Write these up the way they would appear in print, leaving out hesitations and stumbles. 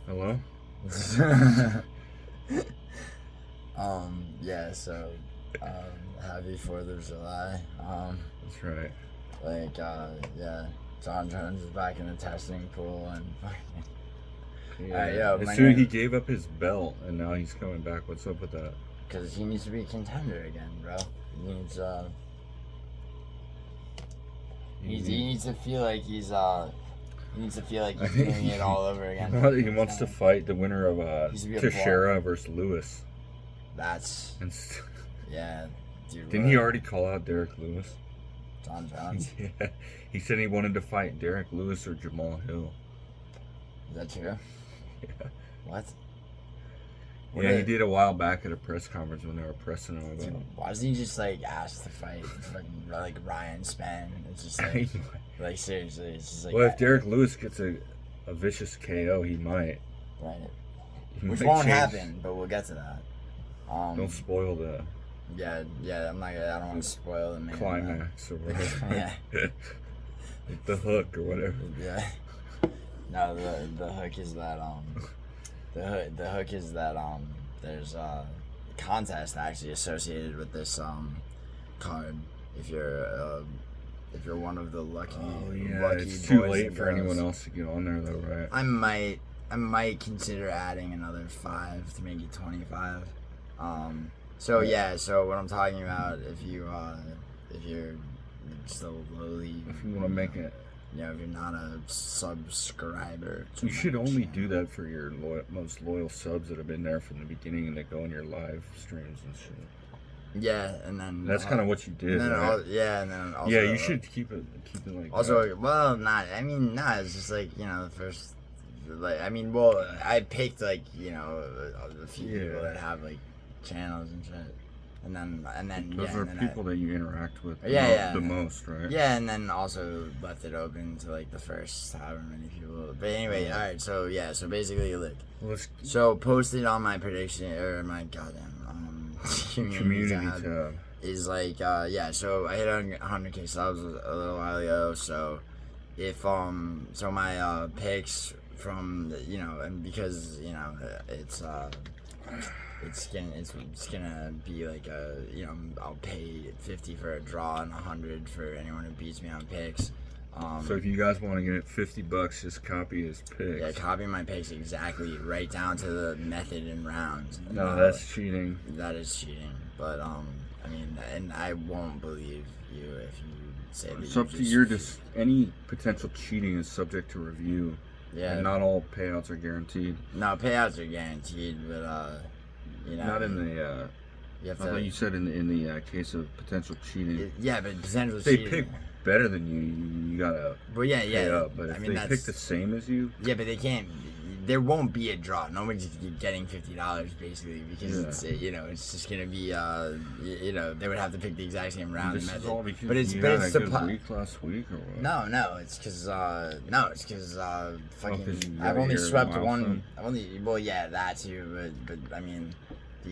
Hello? Yeah, so, happy 4th of July. That's right. Yeah, John Jones is back in the testing pool and Yeah. As soon as he gave up his belt and now he's coming back. What's up with that? Because he needs to be a contender again, bro. He needs to feel like he's doing it all over again. He wants to fight the winner of Teixeira versus Lewis. Yeah, dude. Didn't he already call out Derrick Lewis? John Jones? Yeah. He said he wanted to fight Derrick Lewis or Jamal Hill. Is that true? Yeah. What? Yeah, he did a while back at a press conference when they were pressing him about it. Why doesn't he just ask to fight like Ryan Spann? It's just like seriously, it's just like. Well, if Derrick Lewis gets a vicious KO, he might. Right. Which won't happen, but we'll get to that. Don't spoil the. Yeah. I'm not. I don't want to spoil the main climax or whatever. Yeah. Like the hook or whatever. Yeah. No, the hook is that The hook is that there's a contest actually associated with this card. If you're one of the lucky, lucky it's too boys late for anyone else to get on there though, right? I might consider adding another 5 to make it 25. So what I'm talking about, if you're still lowly, if you want to make it. Yeah, if you're not a subscriber. You should only do that for your most loyal subs that have been there from the beginning and that go in your live streams and shit. Yeah, and then that's kind of what you did. And then right? and then also, you should keep it like also, that. Well, it's just the first. I picked a few people that have channels and shit. And then those are people that you interact with the most, right? Yeah, and then also left it open to the first however many people. But anyway, all right. So basically, so posted on my prediction or my goddamn community tab is So I hit 100K subs a little while ago. So if so my picks from and because it's gonna be I'll pay 50 for a draw and 100 for anyone who beats me on picks. So if you guys want to get $50, just copy his picks. Yeah, copy my picks exactly, right down to the method and rounds. No, that's cheating. That is cheating. But and I won't believe you if you say that. It's up to your any potential cheating is subject to review. Yeah. And not all payouts are guaranteed. No, payouts are guaranteed, but not in the. I thought you said in the case of potential cheating. But potential cheating. They pick better than you gotta. But pay up. But if they pick the same as you. Yeah, but they can't. There won't be a draw. Nobody's getting $50 basically because it's just gonna be they would have to pick the exact same round. This is all because you had a good week last week or what? No, it's because fucking I've only swept one. That too. But I mean.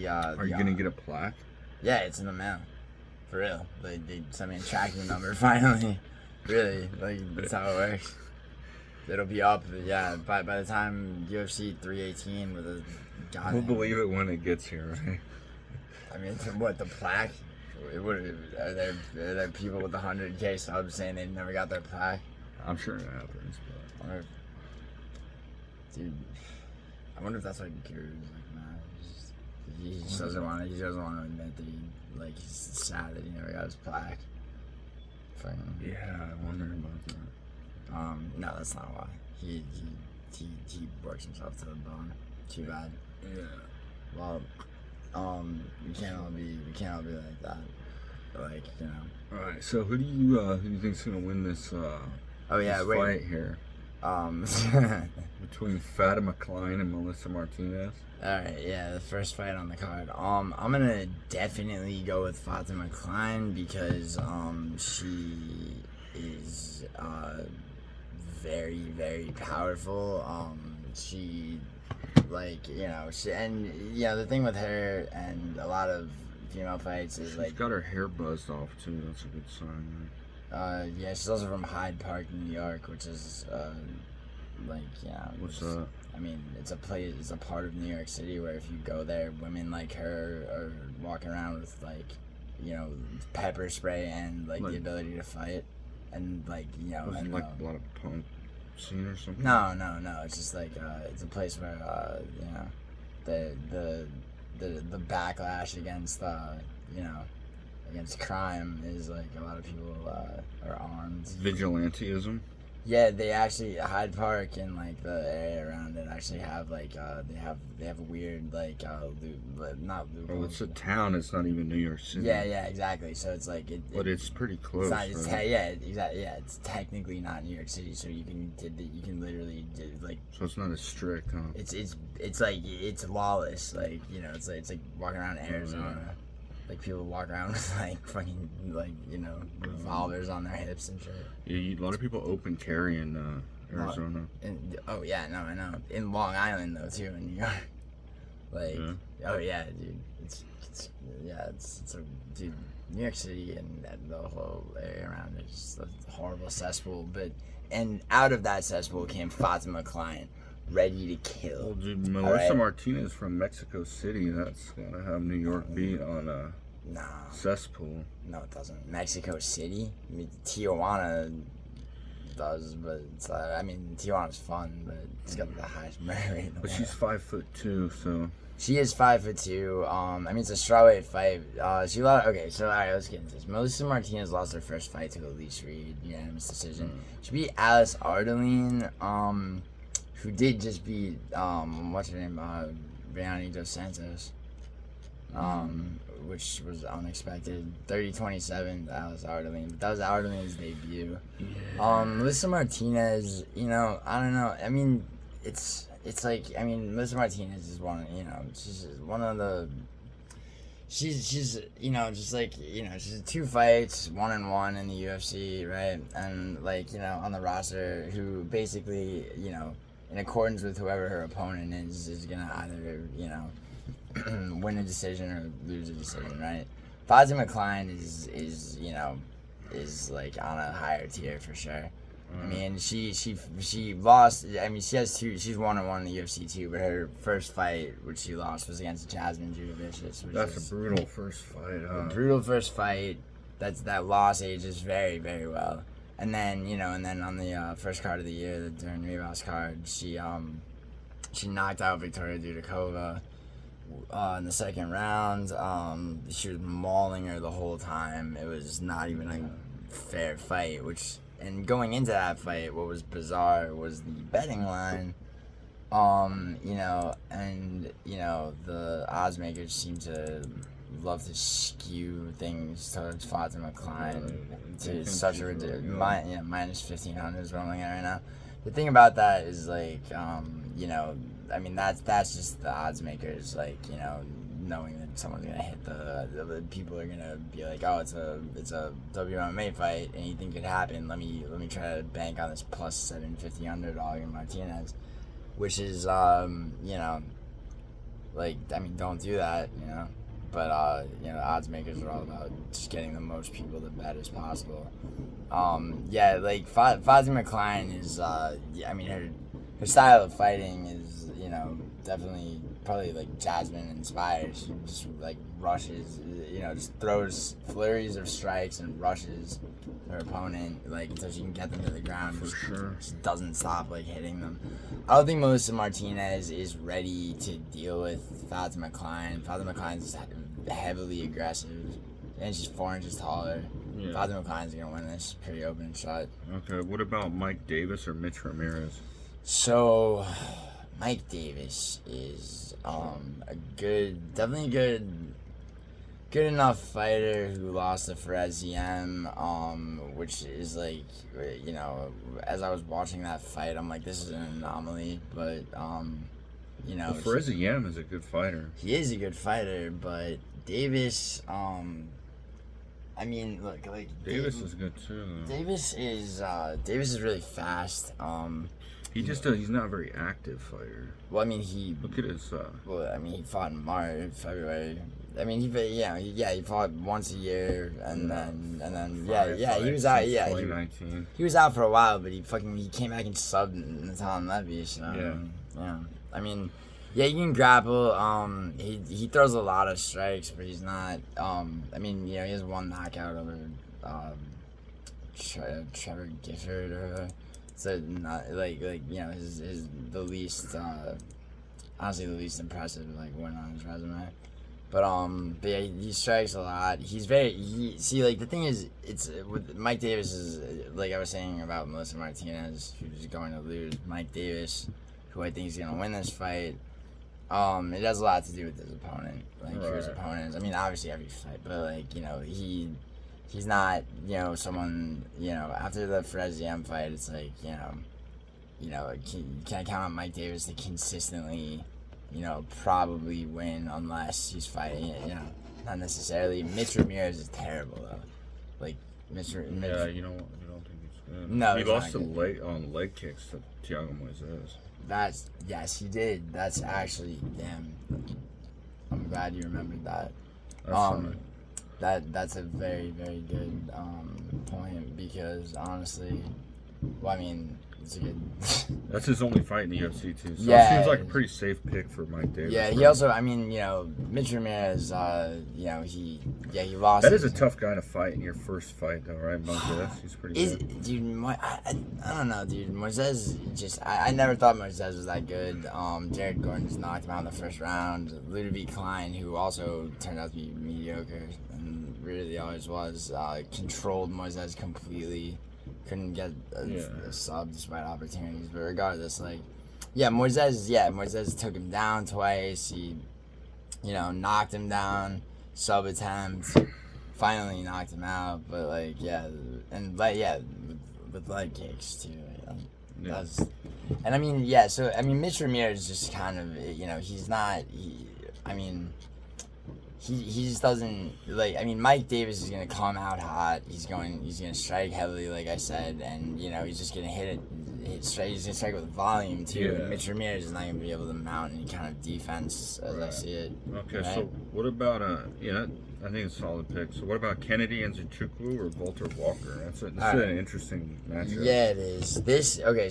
Are you gonna get a plaque? Yeah, it's in the mail. For real. They sent me a tracking number finally. Really. That's how it works. It'll be up, by the time UFC 318 with a goddamn... We'll believe it when it gets here, right? I mean, the plaque? Are there people with 100K subs saying they never got their plaque? I'm sure it happens, but... Dude, I wonder if that's why Guru's he just doesn't want to admit that he's sad that he never got his plaque. Yeah, I wonder about that. No, that's not why. He works himself to the bone. Too bad. Yeah. Well, we can't all be like that. All right. So who do you think's gonna win this? Fight here. Between Fatima Kline and Melissa Martinez. Alright, the first fight on the card. I'm gonna definitely go with Fatima Kline because she is very, very powerful. The thing with her and a lot of female fights is she's got her hair buzzed off too. That's a good sign. She's also from Hyde Park, New York, which is like, you know. What's that? I mean, it's a part of New York City where if you go there, women like her are walking around with, like, you know, pepper spray and, like the ability to fight. And, like, you know. Was it like a lot of punk scene or something? No. It's just, like, it's a place where, you know, the backlash against, you know, against crime is, like, a lot of people are armed. Vigilantism? Yeah, they actually, Hyde Park and, like, the area around it actually have, like, they have a weird, like, not loopholes. Oh, it's a town, it's not even New York City. Yeah, exactly. So it's like but it's pretty close. It's not, right? exactly. Yeah, it's technically not New York City, so you can literally like. So it's not as strict, huh? It's like it's lawless, like, you know, it's like walking around Arizona. Oh, yeah. Like, people walk around with, like, fucking, like, you know, revolvers on their hips and shit. Yeah, a lot of people open carry in Arizona. Oh, yeah, no, I know. In Long Island, though, too, in New York. Like, yeah. Oh, yeah, dude. It's dude, New York City and the whole area around it is just a horrible cesspool. And out of that cesspool came Fatima Kline, ready to kill. Well, dude, Melissa Martinez from Mexico City, that's gotta have New York beat on a cesspool. No, it doesn't. Mexico City? I mean, Tijuana does, but it's, I mean, Tijuana's fun, but it's got the highest murder rate in the world. But she's 5'2", so. She is 5'2". I mean, it's a strawweight fight. She lost. Okay, so all right, let's get into this. Melissa Martinez lost her first fight to Elise Reed, unanimous decision. She beat Alice Ardeline, who did just beat, what's her name, Brianna Dos Santos, which was unexpected. 30-27 to Alice Ardeline, but that was Ardeline's debut. Yeah. Melissa Martinez, you know, I don't know, I mean, it's like, I mean, Melissa Martinez is one, you know, she's one of the, she's you know, just like, you know, she's 2 fights, 1-1 in the UFC, right, and, like, you know, on the roster, who basically, you know, in accordance with whoever her opponent is gonna either, you know, win a decision or lose a decision, right? Fatima Kline is you know, is like on a higher tier for sure. I mean, she lost. I mean, she has 2. She's 1-1 in the UFC too, but her first fight, which she lost, was against Jasmine Judovicius. That's a brutal first fight. A brutal first fight. That loss ages very, very well. And then, you know, on the first card of the year, the during Rivas card, she knocked out Victoria Dudakova in the second round. She was mauling her the whole time. It was not even a fair fight. And going into that fight, what was bizarre was the betting line. You know, and, you know, the odds makers seem to love to skew things towards Fatima Kline to such a ridiculous minus 1,500 is what I'm looking at right now. The thing about that is, like, you know, I mean, that's just the odds makers, like, you know, knowing that someone's gonna hit the people are gonna be like, oh, it's a WMMA fight, anything could happen. Let me try to bank on this plus 750 underdog in Martinez, which is you know, like, I mean, don't do that, you know. But, you know, odds makers are all about just getting the most people to bet as possible. Yeah, like, Fatima Kline is, I mean, her style of fighting is, you know, definitely probably, like, Jasmine inspired. She just, like, rushes, you know, just throws flurries of strikes and rushes her opponent, like, until she can get them to the ground. Just doesn't stop, like, hitting them. I don't think Melissa Martinez is ready to deal with Fatima Kline. Fatima Kline's heavily aggressive, and she's 4 inches taller. Yeah. Fatima Kline's gonna win this pretty open and shut. Okay, what about Mike Davis or Mitch Ramirez? So, Mike Davis is definitely good enough fighter who lost to Fereziem, which is, like, you know, as I was watching that fight, I'm like, this is an anomaly, but, you know. Well, Fereziem is a good fighter. He is a good fighter, but Davis, I mean, look, like, Davis is good too, though. Davis is really fast. He's not a very active fighter. Well, I mean, he... Look at his... Well, I mean, he fought in March, February. I mean, he fought once a year, and then he was out, 2019. He was out for a while, but he came back and subbed in the Tom Levy, so... Yeah. I mean... Yeah, he can grapple. He throws a lot of strikes, but he's not. I mean, he has one knockout over Trevor Gifford or whatever. So not his the least honestly the least impressive win on his resume. But yeah, he strikes a lot. He's the thing is, it's with Mike Davis is like I was saying about Melissa Martinez, who's going to lose. Mike Davis, who I think is going to win this fight. It has a lot to do with his opponent, his opponents. I mean, obviously every fight, but he's not, someone, after the Fereziem fight, it's can I count on Mike Davis to consistently, probably win unless he's fighting, not necessarily. Mitch Ramirez is terrible though, Mitch. Yeah, you don't think he's good. No, he lost on leg kicks to Thiago Moises. Yes, he did. That's actually, damn. I'm glad you remembered that. That's a very, very good point because honestly, well, I mean, it's a good. That's his only fight in the UFC too. So it seems like a pretty safe pick for Mike Davis. Yeah, he also, I mean, Mitch Ramirez, he lost. That is a tough guy to fight in your first fight, though, right? Moises, he's pretty good. Dude, I don't know, dude. Moises I never thought Moises was that good. Jared Gordon just knocked him out in the first round. Ludovic Kline, who also turned out to be mediocre and really always was, controlled Moises completely. Couldn't get a sub despite opportunities, but regardless, Moises took him down twice. He, knocked him down, sub attempt, finally knocked him out. But with leg kicks too. And I mean, so I mean, Mitch Ramirez is just kind of, he's not. He just doesn't I mean, Mike Davis is gonna come out hot. He's gonna strike heavily, like I said, and he's just gonna hit straight. He's gonna strike with volume too. Yeah. Mitch Ramirez is not gonna be able to mount any kind of defense as I see it. Okay, right? So what about I think it's a solid pick. So what about Kennedy and Nzechukwu or Valter Walker? That's an interesting matchup. Yeah, it is.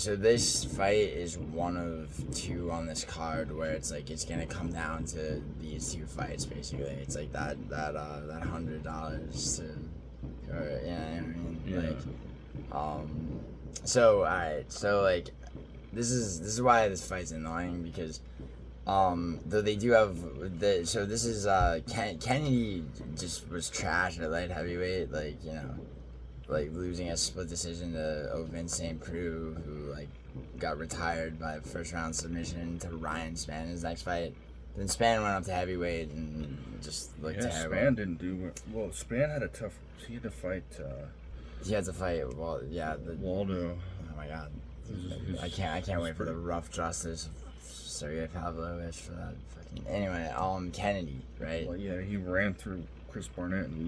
So this fight is one of two on this card where it's it's gonna come down to these two fights basically. It's like that $100 So alright, so this is why this fight's annoying because though they do have this is Kennedy just was trash at light heavyweight, losing a split decision to Vince St. Preux, who got retired by first round submission to Ryan Spann in his next fight. Then Spann went up to heavyweight and just looked terrible. Spann didn't do well. Spann had a tough. He had to fight. He had to fight. Well, yeah. Waldo. Oh my God. I can't wait for the rough justice. Sergey Pavlovich for that fucking. Anyway, Kennedy, right? Well, yeah, he ran through Chris Barnett and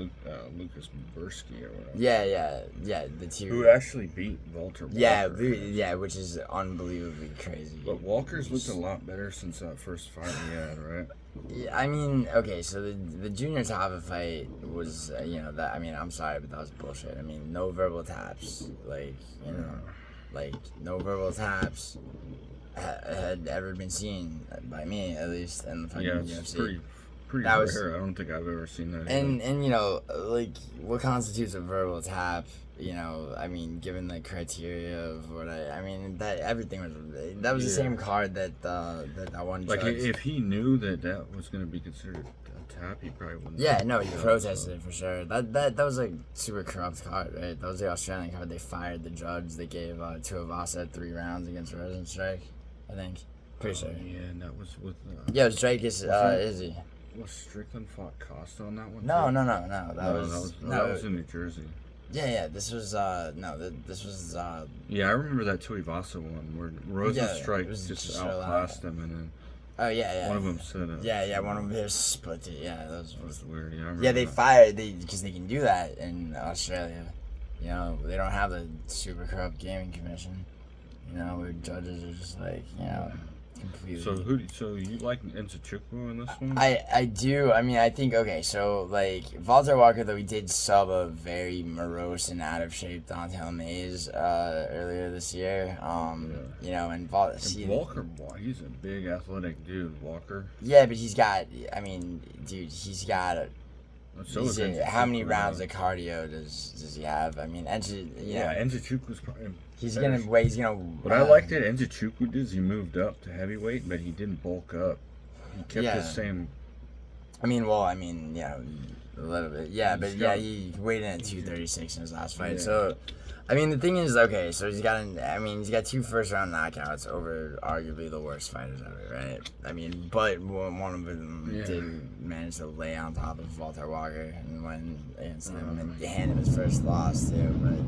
Lucas Bursky or whatever. Yeah, the two. Who actually beat Valter Walker. Yeah, which is unbelievably crazy. But Walker's looked a lot better since that first fight he had, right? Yeah, I mean, okay, so the Junior Tafa fight was, I'm sorry, but that was bullshit. I mean, no verbal taps, no verbal taps had ever been seen by me, at least, in the fucking UFC. Pretty rare. I don't think I've ever seen that. And what constitutes a verbal tap? Given the criteria of what that everything was the same card that one. If he knew that was going to be considered a tap, he probably wouldn't. Yeah, no, he protested it for sure. That was a super corrupt card, right? That was the Australian card. They fired the judge. They gave Tuivasa 3 rounds against Rosenstrike, I think. Pretty sure. Yeah, and that was with. Yeah, it was Drake Izzy. Was Strickland fought Costa on that one? No. That was in New Jersey. Yeah. This was This was. Yeah, I remember that Tuivasa one where Rosenstrike just outclassed him, and then. Oh yeah. One of them said it. Yeah. One of them just split it. Yeah, that was weird. Yeah, I remember they fired because they can do that in Australia. They don't have a super corrupt gaming commission. where judges are just like, completely. So you like Nzechukwu in this one? I do. I mean, I think, okay, so, like, Valter Walker, though, he did sub a very morose and out of shape Dontel Mays earlier this year. And Walker, he's a big athletic dude, Walker. Yeah, but he's got how many rounds of cardio does he have? I mean, Nzechukwu's probably. He's gonna. What I liked that Nzechukwu did is he moved up to heavyweight, but he didn't bulk up. He kept the same. A little bit. Yeah, but he weighed in at 236 in his last fight. Yeah. So, I mean, the thing is, okay, so he's got 2 first-round knockouts over arguably the worst fighters ever, right? I mean, but one of them did manage to lay on top of Valter Walker and win against him and hand him his first loss, too.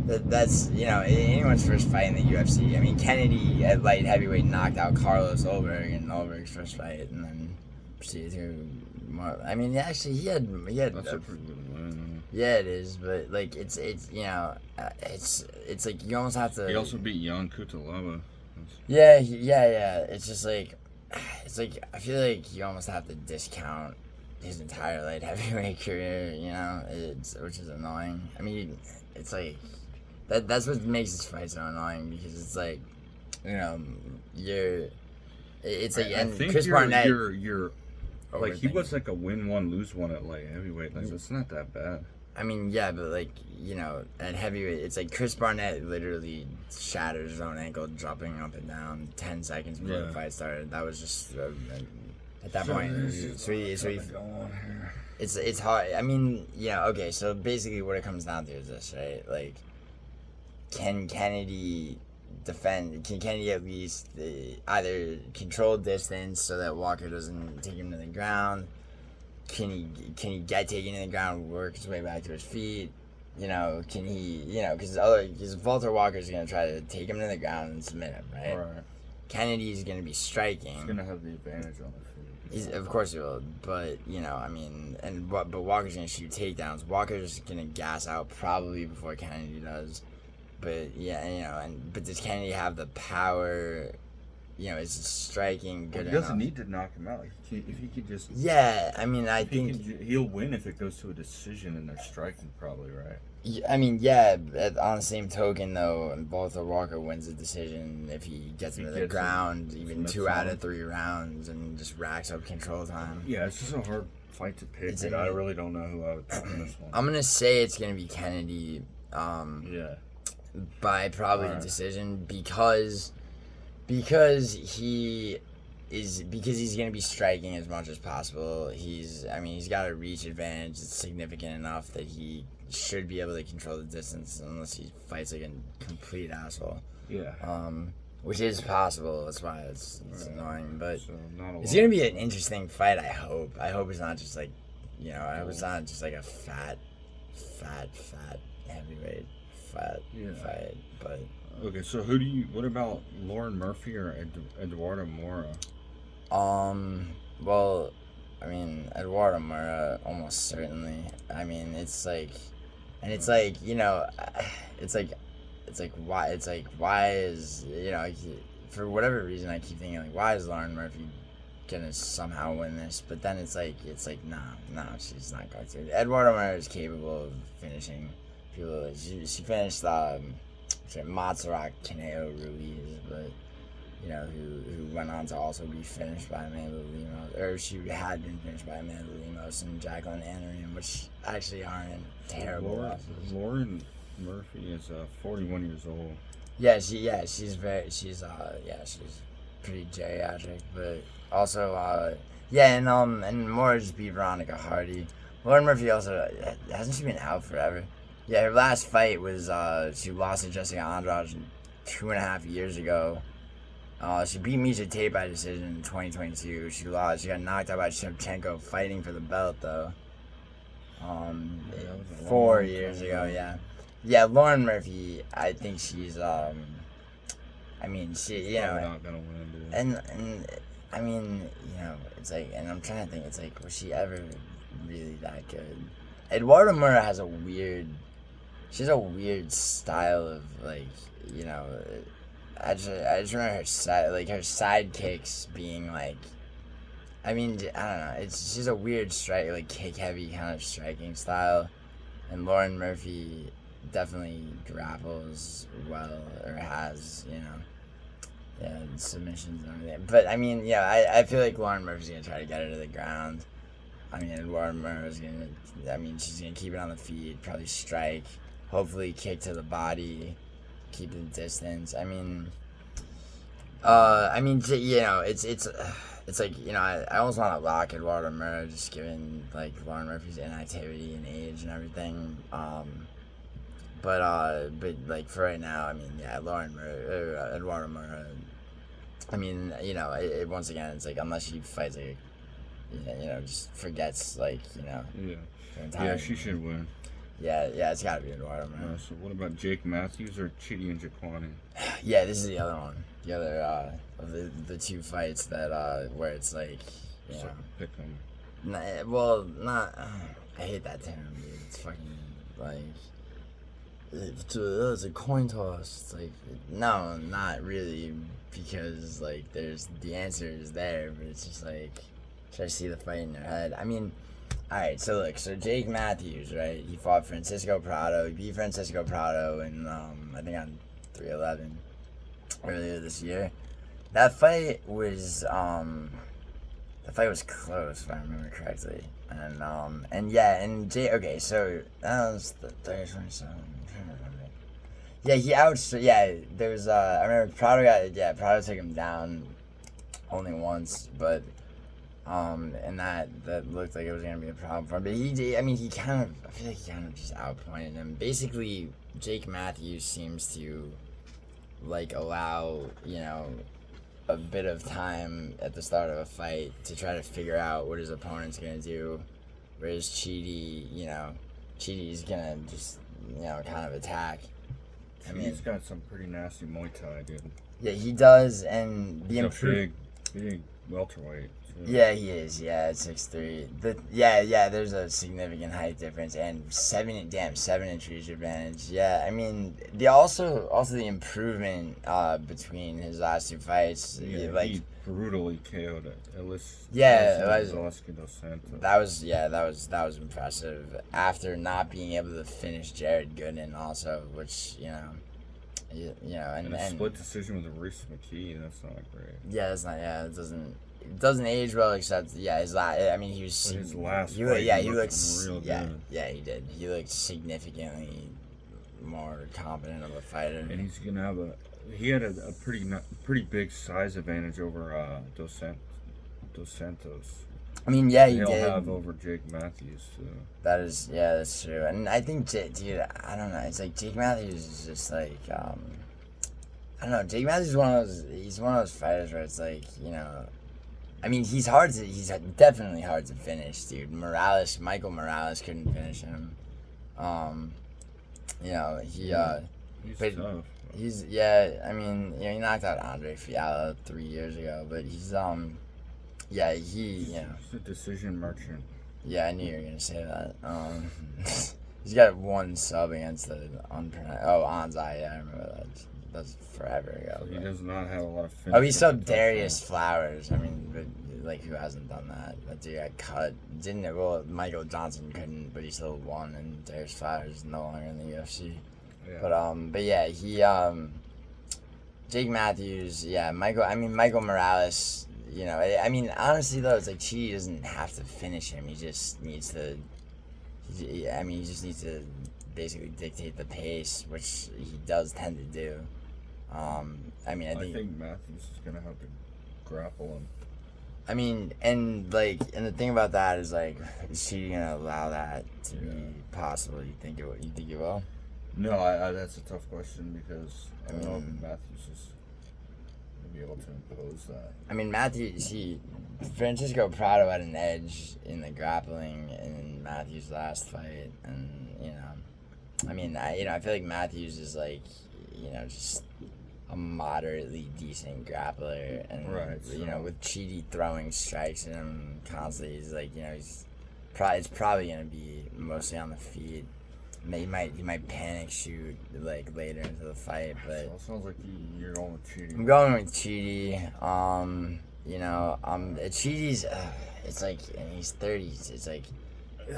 But that's, anyone's first fight in the UFC. I mean, Kennedy at light heavyweight knocked out Carlos Ulberg in Ulberg's first fight and then proceeded to... I mean, actually, he had. That's a pretty good win. Yeah, it is, but like it's like you almost have to. He also beat Jan Kutalaba. Yeah. It's just like, I feel like you almost have to discount his entire light heavyweight career. Which is annoying. I mean, it's like that's what makes this fight so annoying because it's like, Chris Barnett. You're like he was like a win one lose one at light heavyweight. Like it's not that bad. I mean, yeah, but like at heavyweight, it's like Chris Barnett literally shattered his own ankle, dropping up and down 10 seconds before the fight started. That was just at that point. It's hard. I mean, okay. So basically, what it comes down to is this, right? Like, can Kennedy defend? Can Kennedy at least either control distance so that Walker doesn't take him to the ground? Can he get taken to the ground, work his way back to his feet? Can he? Because Valter Walker's gonna try to take him to the ground and submit him, right? Right. Kennedy's gonna be striking. He's gonna have the advantage on the feet. Of course he will, but but Walker's gonna shoot takedowns. Walker's gonna gas out probably before Kennedy does. But but does Kennedy have the power? Is striking good enough? He doesn't need to knock him out. If he could just. Yeah, I mean, I think he'll win if it goes to a decision and they're striking, probably, right? I mean, yeah. On the same token, though, Valter Walker wins the decision if he gets him to the ground, even 2 out of 3 rounds, and just racks up control time. Yeah, it's just a hard fight to pick. I really don't know who I would pick in this one. I'm gonna say it's gonna be Kennedy. By probably decision because he's gonna be striking as much as possible. He's got a reach advantage. It's significant enough that he should be able to control the distance unless he fights like a complete asshole. Yeah. Which is possible. That's why it's annoying, but it's gonna be an interesting fight. I hope it's not just like, I hope it's not just like a fat heavyweight fight. But okay, so what about Lauren Murphy or Eduarda Moura? Well, I mean, Eduarda Moura almost certainly. I mean, it's like why is for whatever reason I keep thinking like, why is Lauren Murphy gonna somehow win this? But then it's like no, she's not going to. Eduarda Moura is capable of finishing people. She finished Montserrat Caneo Ruiz, but who went on to also be finished by Amanda Lemos, or she had been finished by Amanda Lemos and Jacqueline Anarian, which actually aren't terrible. Lauren Murphy is 41 years old. She's pretty geriatric, but also and more just beat Veronica Hardy. Lauren Murphy also hasn't she been out forever? Yeah, her last fight was she lost to Jessica Andrade 2.5 years ago. She beat Misha Tate by decision in 2022. She got knocked out by Shevchenko fighting for the belt though. 4 years ago, yeah. Yeah, Lauren Murphy, I think she's not gonna win, dude. And I mean, it's like, and I'm trying to think, it's like, was she ever really that good? Eduarda Moura has a weird style of like, I just remember her side kicks being like, I mean, I don't know. It's just a weird strike, like kick heavy kind of striking style, and Lauren Murphy definitely grapples well, or has, submissions and everything. But I mean, I feel like Lauren Murphy's gonna try to get her to the ground. I mean, Eduarda Moura's she's gonna keep it on the feet, probably strike, hopefully kick to the body, keep the distance. I mean, it's like, I almost want to lock Eduarda Moura, just given like Lauren Murphy's inactivity and age and everything. But like for right now, I mean, Eduarda Moura. I mean, once again, it's like unless she fights like, just forgets like, Yeah, she should win. Yeah, it's gotta be Eduarda Moura. So what about Jake Matthews or Chidi and Njokuani? Yeah, this is the other one. The other of the two fights that where it's like, So pick them. I hate that term, dude. It's fucking like it's a coin toss. It's like, no, not really, because like there's the answer is there, but it's just like, should I see the fight in your head? I mean, alright, so look, Jake Matthews, right? He fought Francisco Prado. He beat Francisco Prado in I think on 311 earlier this year. That fight was close, if I remember correctly. Okay, so that was the 30-27. Yeah, there was, I remember Prado took him down only once, but, and that looked like it was going to be a problem for him. But I feel like he kind of just outpointed him. Basically, Jake Matthews seems to, like, allow, a bit of time at the start of a fight to try to figure out what his opponent's going to do. Whereas Chidi's going to just, kind of attack. He's got some pretty nasty Muay Thai, dude. Yeah, he does, and he's a big welterweight. Too. Yeah, he is. Yeah, at 6'3". There's a significant height difference, and 7 inch reach advantage. Yeah, I mean, also the improvement between his last two fights. Yeah, he brutally KO'd it. That was impressive. After not being able to finish Jared Gooden, also, which and a split decision with Reese McKee. That's not great. Yeah, that's not. Yeah, it doesn't age well, except his last. I mean, his last. He looks real good. Yeah, he did. He looked significantly more competent of a fighter. And he's gonna have he had a pretty big size advantage over Dos Santos. I mean, yeah, he He'll did. have over Jake Matthews too. That's true. And I think, dude, I don't know. It's like Jake Matthews is just like, I don't know. Jake Matthews is one of those fighters where it's like, I mean, he's definitely hard to finish, dude. Michael Morales couldn't finish him. He's tough. I mean, he knocked out Andre Fiala 3 years ago, but he's he's a decision merchant. Yeah, I knew you were gonna say that. He's got one sub against the Anzai. Yeah, I remember that. That's forever ago. So he does not have a lot of finish. Oh, he subbed Darius Flowers. I mean, but, like, who hasn't done that? That dude got cut. Michael Johnson couldn't, but he still won, and Darius Flowers is no longer in the UFC. Yeah. But Jake Matthews, Michael Morales. Honestly though, it's like Chidi doesn't have to finish him. He just needs to. He just needs to basically dictate the pace, which he does tend to do. I think Matthews is gonna have to grapple him. I mean, and the thing about that is, like, is Chidi gonna allow that to be possible? You think it will? No, that's a tough question, because I don't know if Matthews is gonna be able to impose that. I mean, Francisco Prado had an edge in the grappling in Matthews' last fight, and I feel like Matthews is like, just a moderately decent grappler, and with Chidi throwing strikes at him constantly, he's like, it's probably gonna be mostly on the feet. He might panic shoot like later into the fight, but so it sounds like you're going with Chidi. I'm going with Chidi. Chidi's it's like, and he's 30. It's like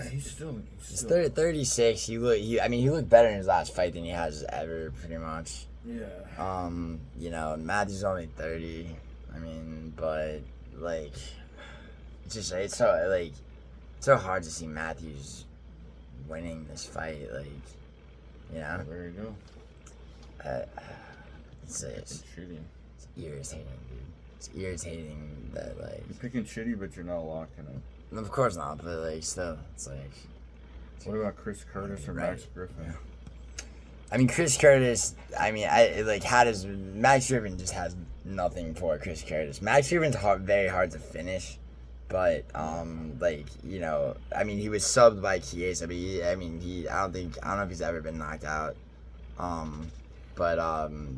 he's 36. He looked better in his last fight than he has ever, pretty much. Yeah. Matthew's only 30. I mean, but like, it's so hard to see Matthews winning this fight. Like, There you go. It's irritating, dude. It's irritating that, like, you're picking Chidi, but you're not locking him. Of course not, but like, still, it's like. What about Chris Curtis or Max Griffin? Yeah. I mean, Chris Curtis. I mean, Max Griffin just has nothing for Chris Curtis. Max Griffin's very hard to finish, but I mean, he was subbed by Chiesa, but I don't know if he's ever been knocked out.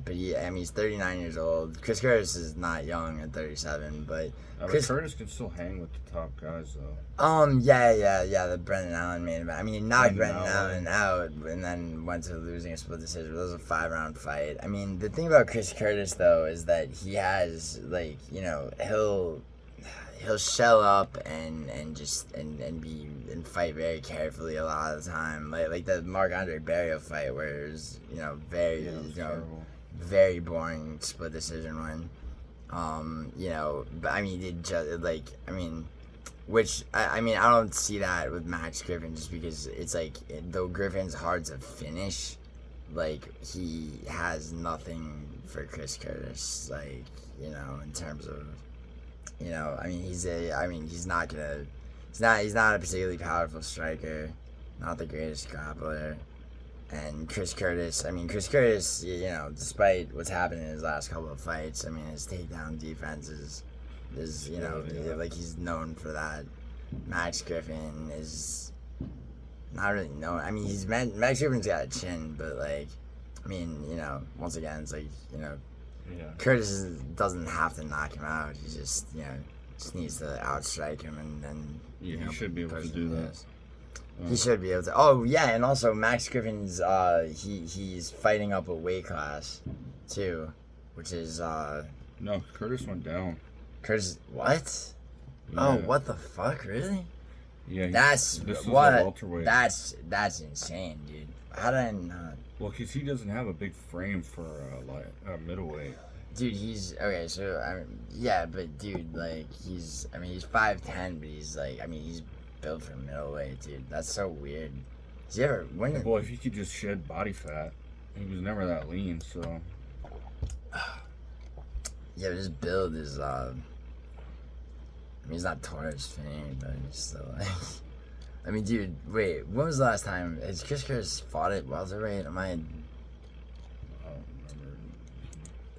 He's 39 years old. Chris Curtis is not young at 37, but Curtis can still hang with the top guys, though. The Brendan Allen made him. I mean, he knocked Brendan Allen out and then went to losing a split decision. It was a 5-round fight. I mean, the thing about Chris Curtis, though, is that he has, like, he'll shell up and fight very carefully a lot of the time. Like the Marc-Andre Barrios fight, where it was, very boring split decision win. But I mean, I don't see that with Max Griffin, just because it's like, though Griffin's hard to finish, like, he has nothing for Chris Curtis, like, in terms of, he's not a particularly powerful striker, not the greatest grappler. And Chris Curtis, despite what's happened in his last couple of fights, his takedown defense is like, he's known for that. Max Griffin is not really known. I mean, Max Griffin's got a chin, but, like, once again, it's like, Curtis doesn't have to knock him out. He just needs to outstrike him and he should be able to do that. He should be able to. Oh yeah, and also Max Griffin's he's fighting up a weight class too, which is no, Curtis went down. Curtis, what? Yeah. Oh, what the fuck, really? Yeah, that's insane, dude. How did I not? Well, because he doesn't have a big frame for a middleweight. Dude, he's okay. So but dude, like, he's 5'10", but he's built for middleweight, dude. That's so weird. Boy, if he could just shed body fat, he was never that lean. So yeah, but his build is he's not Taurus Finney, but he's still like. Dude, wait. When was the last time has Chris Curtis fought at welterweight? I don't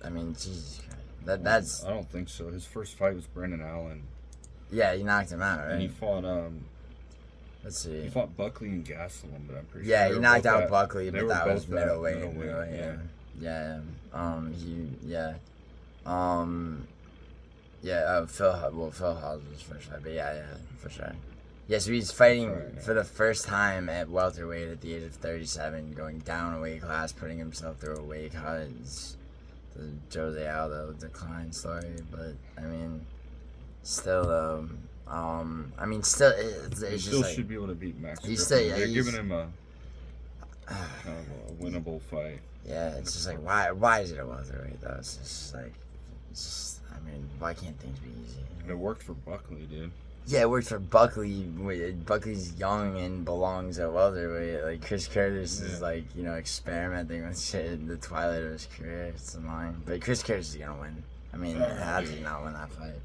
remember. Jesus Christ. That's. I don't think so. His first fight was Brendan Allen. Yeah, he knocked him out, right? And he fought let's see. He fought Buckley and Gastelum, but I'm pretty sure. Yeah, he knocked out Buckley, but that was middleweight. Phil Hawes was first fight, but yeah, for sure. Yeah, so he's fighting for the first time at welterweight at the age of 37, going down a weight class, putting himself through a weight cut. It's the Jose Aldo decline story, but still though, it's still just like, should be able to beat Max. They're giving him a kind of a winnable fight. Yeah, it's just like, why is it a welterweight though? It's just like, why can't things be easy? It worked for Buckley, dude. Yeah, it worked for Buckley. Buckley's young and belongs at welterweight. Like, Chris Curtis is like, experimenting with shit in the twilight of his career. It's annoying, but Chris Curtis is gonna win. How does he not win that fight?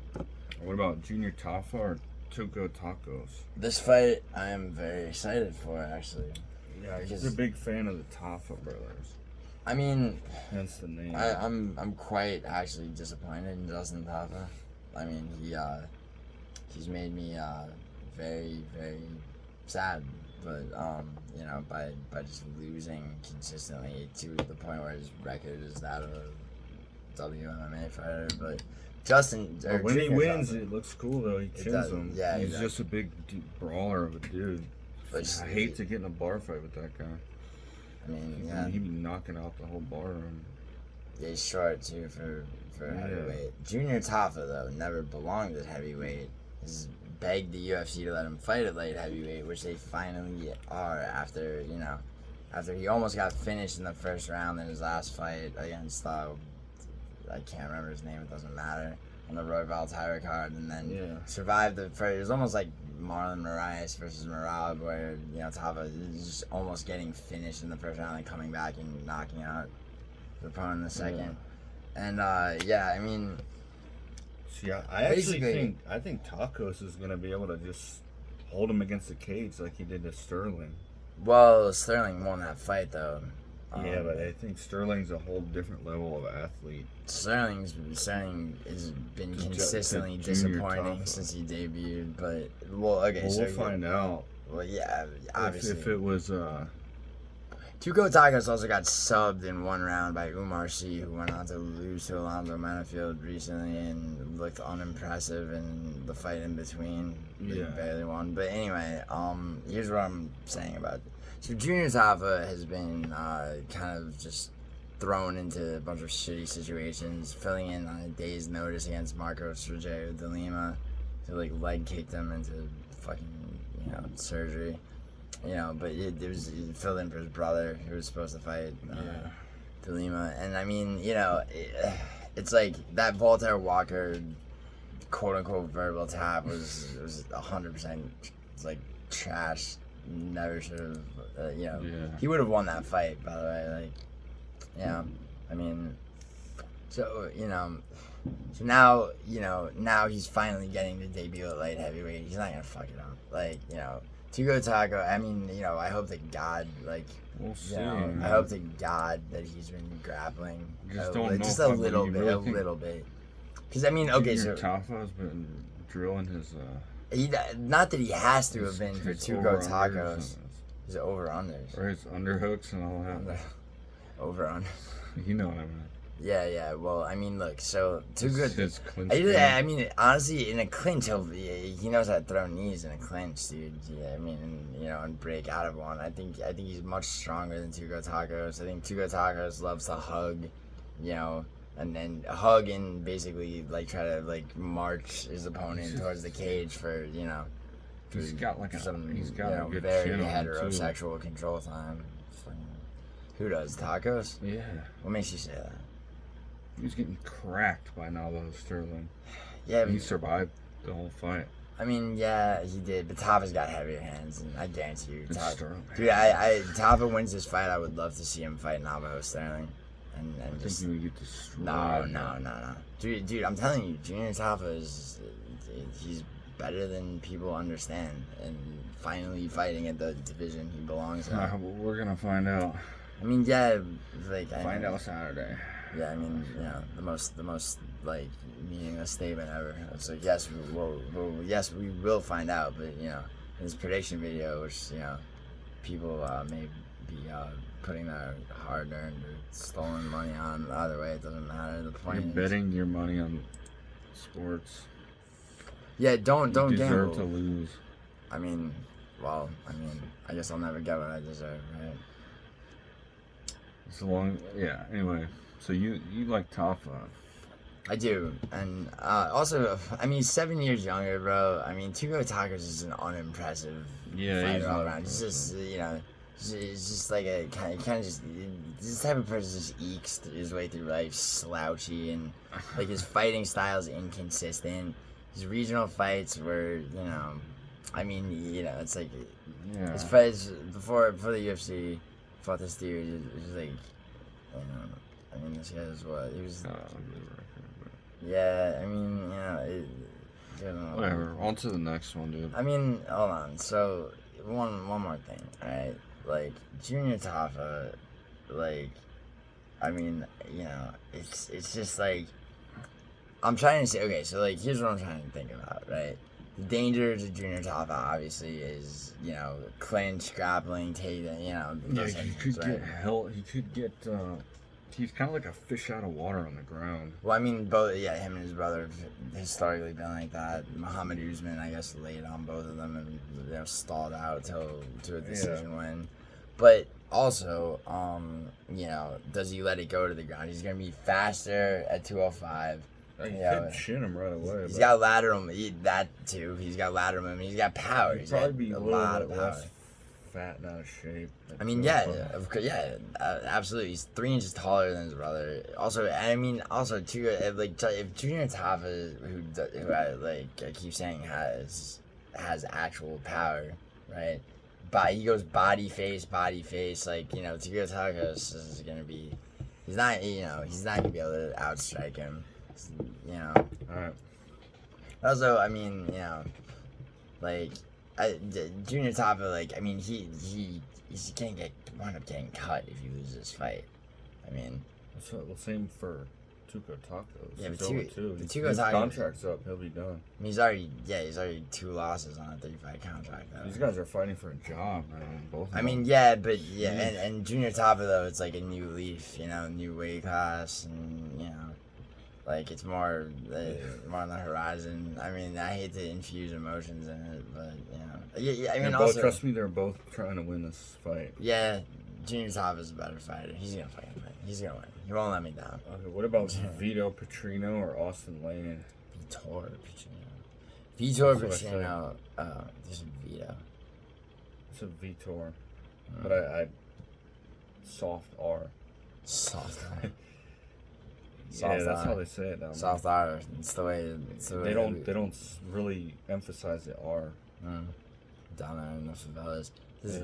What about Junior Tafa or Tuco Tokkos? This fight I am very excited for, actually. Yeah, he's a big fan of the Tafa brothers. Hence the name. I'm quite actually disappointed in Justin Tafa. He's made me very, very sad, but by just losing consistently to the point where his record is that of a WMMA fighter. But Justin, when he wins, it looks cool though. He chins him. Yeah, he's just a big brawler of a dude. But I hate to get in a bar fight with that guy. I mean, yeah. He'd be knocking out the whole barroom. Yeah, he's short, too, for heavyweight. Junior Tafa, though, never belonged at heavyweight. He's begged the UFC to let him fight at light heavyweight, which they finally are after he almost got finished in the first round in his last fight against, I can't remember his name, it doesn't matter, on the Royval title card, and then survived the first. It was almost like Marlon Moraes versus Merab, where, Tafa is just almost getting finished in the first round and coming back and knocking out the opponent in the second. And, I mean... See, I actually think Tokkos is going to be able to just hold him against the cage like he did to Sterling. Well, Sterling won that fight, though. Yeah, but I think Sterling's a whole different level of athlete. Sterling has been consistently disappointing since he debuted, but we'll find out. Well, yeah, obviously. If it was Tuco Tokkos also got subbed in one round by Umar Sy, who went on to lose to Alonzo Manafield recently and looked unimpressive in the fight in between. He barely won. But anyway, here's what I'm saying about it. So Junior Tafa has been kind of just thrown into a bunch of shitty situations, filling in on a day's notice against Marcos Rogério de Lima, who leg kicked him into fucking surgery. But it was filled in for his brother who was supposed to fight de Lima. And I mean, it's like that Valter Walker quote unquote verbal tap was 100% like trash. Never should have, he would have won that fight, by the way. I mean, so now he's finally getting to debut at light heavyweight. He's not gonna fuck it up. Tuco Taco, I mean, I hope to God, we'll see. I hope to God that he's been grappling. Just don't know. Just a little bit. Because, I mean, okay, so... Tafa's been drilling his, not that he has to have been for Tuco Tacos. His over-unders. Or his underhooks and all that. Over-under. You know what I mean. Yeah, well, I mean, look, so Tuco... I mean, honestly, in a clinch, he knows how to throw knees in a clinch, dude. Yeah, I mean, and break out of one. I think he's much stronger than Tuco Tacos. I think Tuco Tacos loves to hug, and then hug and basically, try to, march his opponent towards the cage for, he's got some a good very chin heterosexual control time. Who does? Tacos? Yeah. What makes you say that? He was getting cracked by Naldo Sterling. Yeah, he survived the whole fight. I mean, yeah, he did, but Tafa's got heavier hands, and I guarantee you, Tafa wins this fight. I would love to see him fight Naldo Sterling, and I just think he would get destroyed. No, dude, I'm telling you, Junior Tafa he's better than people understand, and finally fighting at the division he belongs in. We're gonna find out. I mean, yeah, find out Saturday. Yeah, I mean, the most meaningless statement ever. It's like, yes, we will find out, but in this prediction video, which people may be putting their hard-earned or stolen money on. Either way, it doesn't matter. The point You're betting your money on sports. Yeah, don't gamble. You deserve to lose. I guess I'll never get what I deserve, right? It's a long, anyway, so you like Tafa. I do, and also, I mean, he's 7 years younger, bro. I mean, Tuco Tacos is an unimpressive fighter all around. He's just, it's just like a kind of just, this type of person just ekes his way through life, slouchy, and his fighting style is inconsistent. His regional fights were, I mean, it's like, his fights before the UFC. Fought this dude, it was like, I mean, this guy was what? He was. Yeah, I mean, whatever. On to the next one, dude. I mean, hold on. So, one more thing, alright? Junior Tafa, I mean, it's just I'm trying to say, okay, so here's what I'm trying to think about, right? The danger to Junior Tafa obviously is, clinch, grappling, takedown, he could get hell. He could get. He's kind of like a fish out of water on the ground. Well, I mean, him and his brother have historically been like that. Muhammad Usman, I guess, laid on both of them and stalled out to a decision win. But Also, you know, does he let it go to the ground? He's gonna be faster at 205. You could chin him right away. He's got lateral. That too. He's got lateral movement. He's got power. He'd he's probably got be a little lot bit of power. less fat and out of shape. I mean, yeah, of course, yeah, absolutely. He's 3 inches taller than his brother. Also, I mean, also too, if Junior Tafa, who I keep saying has actual power, right? But he goes body face, like, you know, Tuco Tokkos is gonna be, he's not gonna be able to outstrike him, you know. All right. Also, I mean, you know, like, Junior Tafa, like, I mean, he's gonna wind up getting cut if he loses this fight. I mean, well, same for Tuco Tokkos. Yeah, but Tuco Tokkos' contract's up. He'll be done. I mean, he's already 2 losses on a 35 contract. Though. These guys are fighting for a job, man. Both. I mean, yeah, but yeah, and Junior Tafa though, it's like a new leaf, you know, new weight class, and you know, like it's more on the horizon. I mean, I hate to infuse emotions in it, but you know, yeah. I mean, also trust me, they're both trying to win this fight. Yeah, Junior Tafa's a better fighter. He's gonna fucking win. He's gonna win. He won't let me down. Okay, what about Vitor Petrino or Austen Lane? Vitor Petrino. There's a Vito. It's a Vitor, but I soft R. Soft R. Yeah, that's how they say it down there. Soft R. It's the way. They don't really emphasize the R. Down there in the favelas.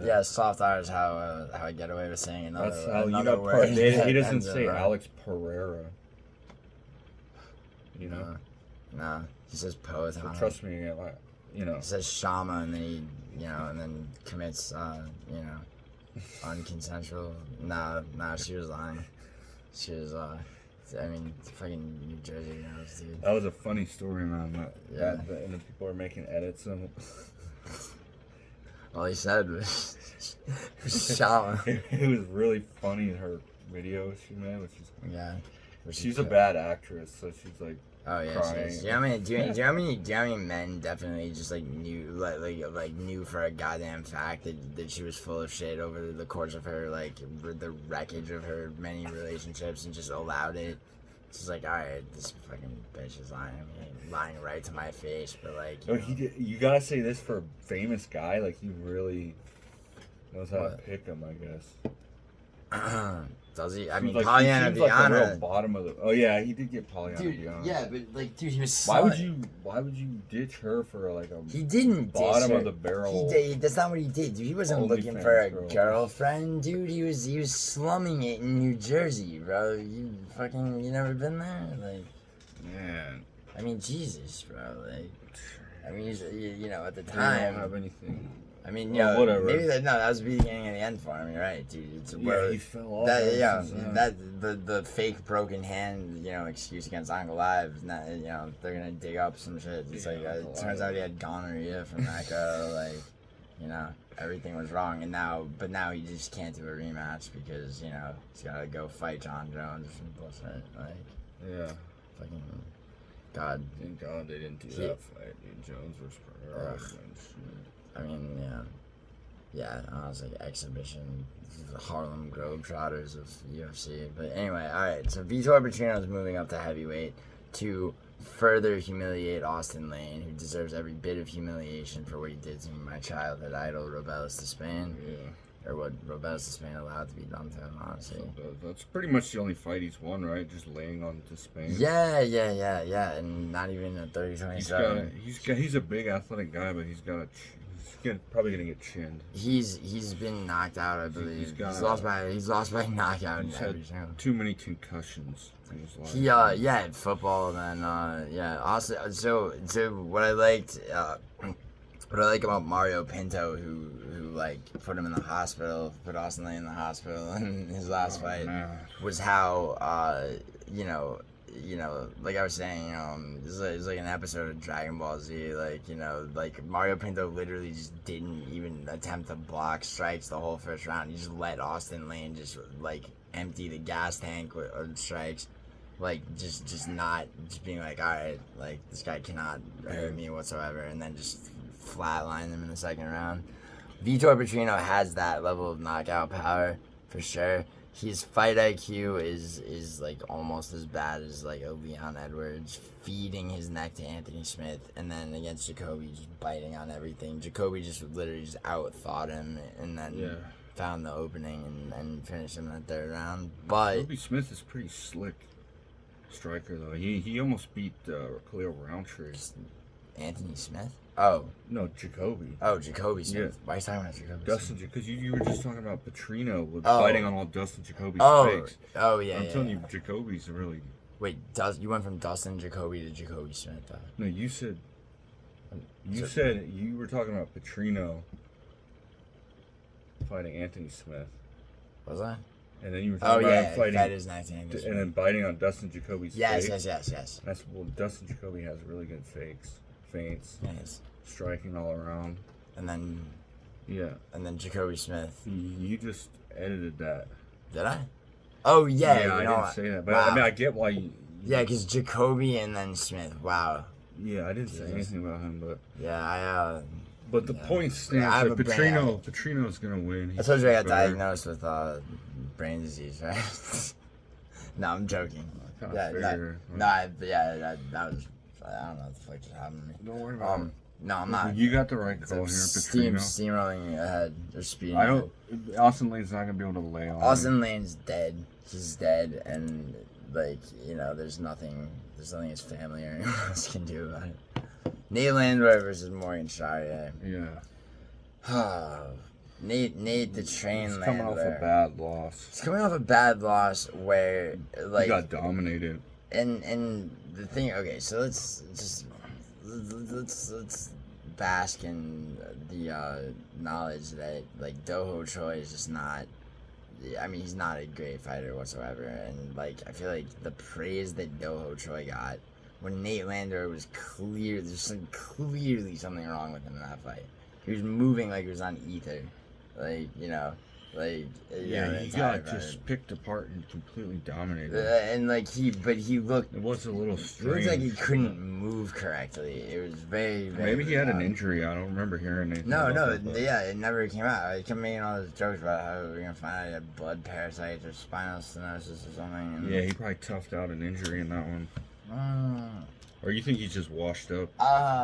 Yeah, soft R is how I get away with saying another. That's how another word. He doesn't say Alex Pereira. You know. Nah, he says Poe. So trust me, you know. He says Shama, and then and then commits, unconsensual. Nah, she was lying. She was, I mean, fucking New Jersey girls, dude. That was a funny story, man. Yeah. And the people are making edits of it. All he said was Shama. It was really funny, her video she made, which is... Yeah. She's a bad actress, so she's like... Oh yeah, crying. do you know how many men definitely just like knew knew for a goddamn fact that she was full of shit over the course of her the wreckage of her many relationships and just allowed it. It's just like, all right, this fucking bitch is lying right to my face, but like. You gotta say this for a famous guy, like he really knows how to pick him, I guess. Does he? I mean, like, Pollyanna he seems like the Viana. real bottom of the. Oh yeah, he did get Pollyanna Viana. Yeah, but like, dude, he was. Why would you ditch her for like a? He didn't bottom ditch her. of the barrel. That's not what he did, dude. He wasn't looking for a girlfriend, dude. He was slumming it in New Jersey, bro. You never been there, like. Man. I mean, Jesus, bro. Like, I mean, you know, at the time. I don't have anything. I mean, whatever. Maybe that was the beginning and the end for him. You're right, dude. He fell off. The fake broken hand, excuse against Uncle Live. Not, they're gonna dig up some shit. It's it turns out he had gonorrhea from that guy. Everything was wrong, and now he just can't do a rematch because he's gotta go fight John Jones or some bullshit. Yeah. Fucking God. Thank God they didn't do that fight, dude. Jones versus Pereira. I mean, yeah, I was like exhibition, the Harlem Globetrotters of UFC. But anyway, all right. So Vitor Petrino is moving up to heavyweight to further humiliate Austen Lane, who deserves every bit of humiliation for what he did to my childhood idol, Robelis de Spain. Yeah. Or what Robelis de Spain allowed to be done to him, honestly. So that's pretty much the only fight he's won, right? Just laying on to Spain. Yeah, and not even a 30-27. He's a big athletic guy, but he's probably gonna get chinned. He's been knocked out, I believe. He's lost by knockout. He's had too many concussions in his life. In football, then Also, so what I liked about Mario Pinto, who put him in the hospital, put Austen Lane in the hospital in his last fight, was how like I was saying, it's like an episode of Dragon Ball Z, Mario Pinto literally just didn't even attempt to block strikes the whole first round. He just let Austen Lane just empty the gas tank with strikes, just being like, all right, this guy cannot hurt me whatsoever, and then just flatline him in the second round. Vitor Petrino has that level of knockout power for sure. His fight IQ is like almost as bad as like a Leon Edwards, feeding his neck to Anthony Smith, and then against Jacoby just biting on everything. Jacoby just literally just outthought him, and then found the opening and finished him in the third round. But Jacoby Smith is pretty slick striker though. He almost beat Khalil Roundtree. Anthony Smith? Oh. No, Jacoby. Oh, Jacoby Smith. Yeah. Why are you talking about Jacoby Dustin, Smith? because you were just talking about Petrino fighting on all Dustin Jacoby's fakes. Oh, yeah, I'm telling you, Jacoby's really... Wait, you went from Dustin Jacoby to Jacoby Smith, though. No, you said you were talking about Petrino fighting Anthony Smith. Was I? And then you were talking about him fighting... that is 1980. And then biting on Dustin Jacoby's fakes. Yes. Dustin Jacoby has really good fakes. Feints, yes. Striking all around, and then Jacoby Smith. You just edited that. Did I? Oh yeah, I didn't say that, but wow. I mean I get why you. Yeah, because Jacoby and then Smith. Wow. Yeah, I didn't say anything about him, but yeah, But the point stands that Petrino's gonna win. I told you I got diagnosed with brain disease, right? No, I'm joking. That was. I don't know what the fuck just happened to me. Don't worry about it. No, I'm not. You got the right call here, Petrino. Steamrolling ahead. They're speeding. Austin Lane's not gonna be able to lay on. Austin Lane's dead. He's dead, and there's nothing his family or anyone else can do about it. Nate Landwehr versus Morgan Charriere. Yeah. Nate the train Landwehr. He's coming off a bad loss. He's coming off a bad loss where he got dominated. And the thing, okay, so let's bask in the knowledge that Doho Choi is just not. I mean, he's not a great fighter whatsoever, and I feel like the praise that Doho Choi got when Nate Landwehr was clearly something wrong with him in that fight. He was moving like he was on ether, he got just picked apart and completely dominated. He looked. It was a little strange. It looked like he couldn't move correctly. It was very, very. Maybe he had an injury. I don't remember hearing anything. It never came out. I kept making all those jokes about how we're gonna find out he had blood parasites or spinal stenosis or something. And he probably toughed out an injury in that one. Or you think he's just washed up?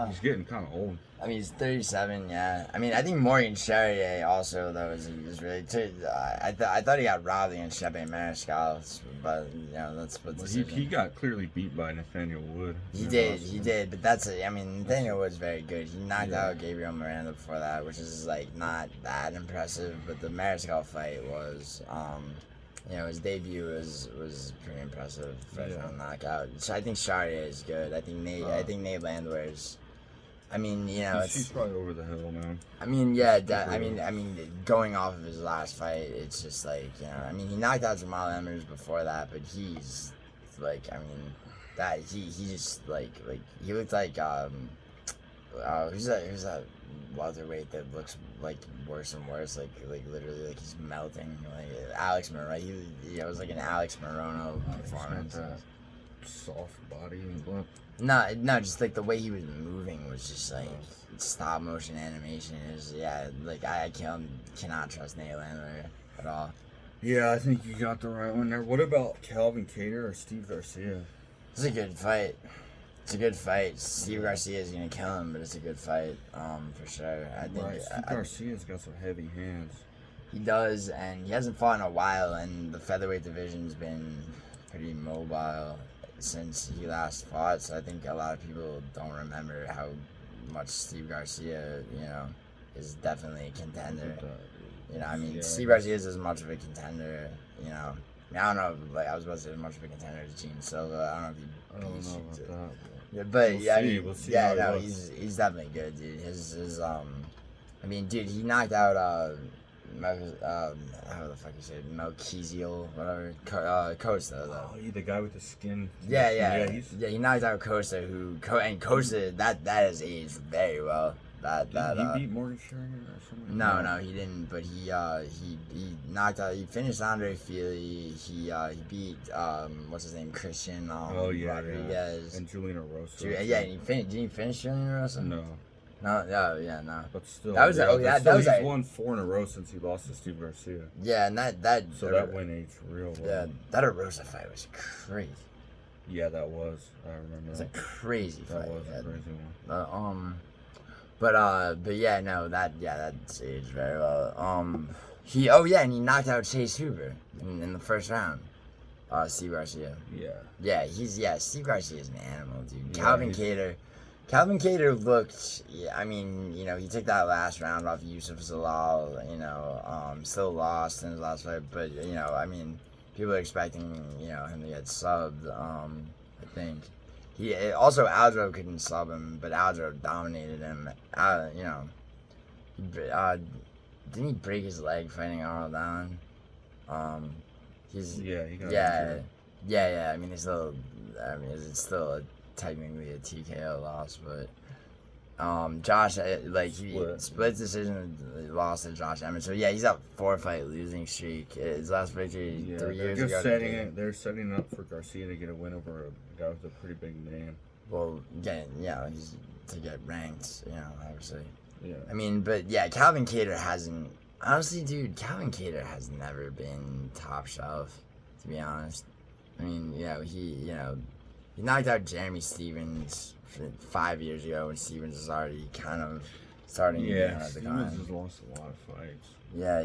He's getting kind of old. I mean, he's 37, yeah. I mean, I think Morgan Charriere also, though, is really... I thought he got robbed against Chepe Mariscal, but, that's what he got clearly beat by Nathaniel Wood. He did, but that's... Nathaniel Wood's very good. He knocked out Gabriel Miranda before that, which is, not that impressive, but the Mariscal fight was... his debut was pretty impressive. First round knockout. So I think Charriere is good. I think Nate Landwehr's. She's probably over the hill, man. Going off of his last fight, it's just he knocked out Jamal Emmers before that, but he's he just he looked like who's that welterweight that looks worse and worse, literally he's melting, Alex Morono. It was an Alex Morono performance. Soft body and blunt. No, just the way he was moving was just stop motion animation. It was I cannot trust Nate Landwehr at all. Yeah, I think you got the right one there. What about Calvin Kattar or Steve Garcia? It's a good fight. Steve Garcia is gonna kill him, but it's a good fight, for sure. I think Steve Garcia's got some heavy hands. He does, and he hasn't fought in a while, and the featherweight division's been pretty mobile since he last fought, so I think a lot of people don't remember how much Steve Garcia, is definitely a contender. Steve Garcia is as much of a contender, I don't know, I was about to say as much of a contender as Gene Silva. I don't know if he about that. Yeah, but we'll see how he's definitely good, dude. He knocked out how the fuck you say it? Melchizedek, whatever. Costa, though. Oh, the guy with the skin. Yeah, he knocked out Costa, and Costa, that has aged very well. He beat Morgan Charriere or something? No, he didn't. But he knocked out. He finished Andre Fili. He beat what's his name, Christian Rodriguez and Juliana Rosa. And did he finish Juliana Rosa? No. No, yeah, no. But still, that was he's won 4 in a row since he lost to Steve Garcia. Yeah, and that win aged real well. Yeah, that Arosa fight was crazy. Yeah, that was. I remember. It was a crazy fight. That was a crazy one. But yeah, no, that aged very well. And he knocked out Chase Hoover in the first round. Steve Garcia. Yeah. Yeah, Steve Garcia is an animal, dude. Yeah, Calvin Kattar looked, I mean, you know, he took that last round off Yusuf Zalal, you know, still lost in his last fight, but, you know, I mean, people are expecting, you know, him to get subbed, I think. Also, Aljo couldn't sub him, but Aljo dominated him, you know. Didn't he break his leg fighting Arnold Allen? He got injured. Yeah, I mean, it's still technically a TKO loss, but Josh, he split decision, lost to Josh Emmett. So yeah, he's up 4-fight losing streak. His last victory 3 years ago. They're setting up for Garcia to get a win over a guy with a pretty big name. Well, he's to get ranked, you know, obviously. Yeah. I mean, but yeah, Calvin Kattar hasn't. Honestly, dude, Calvin Kattar has never been top shelf, to be honest. I mean, he knocked out Jeremy Stevens 5 years ago when Stevens was already kind of starting to get out of the Stevens has lost a lot of fights. Yeah,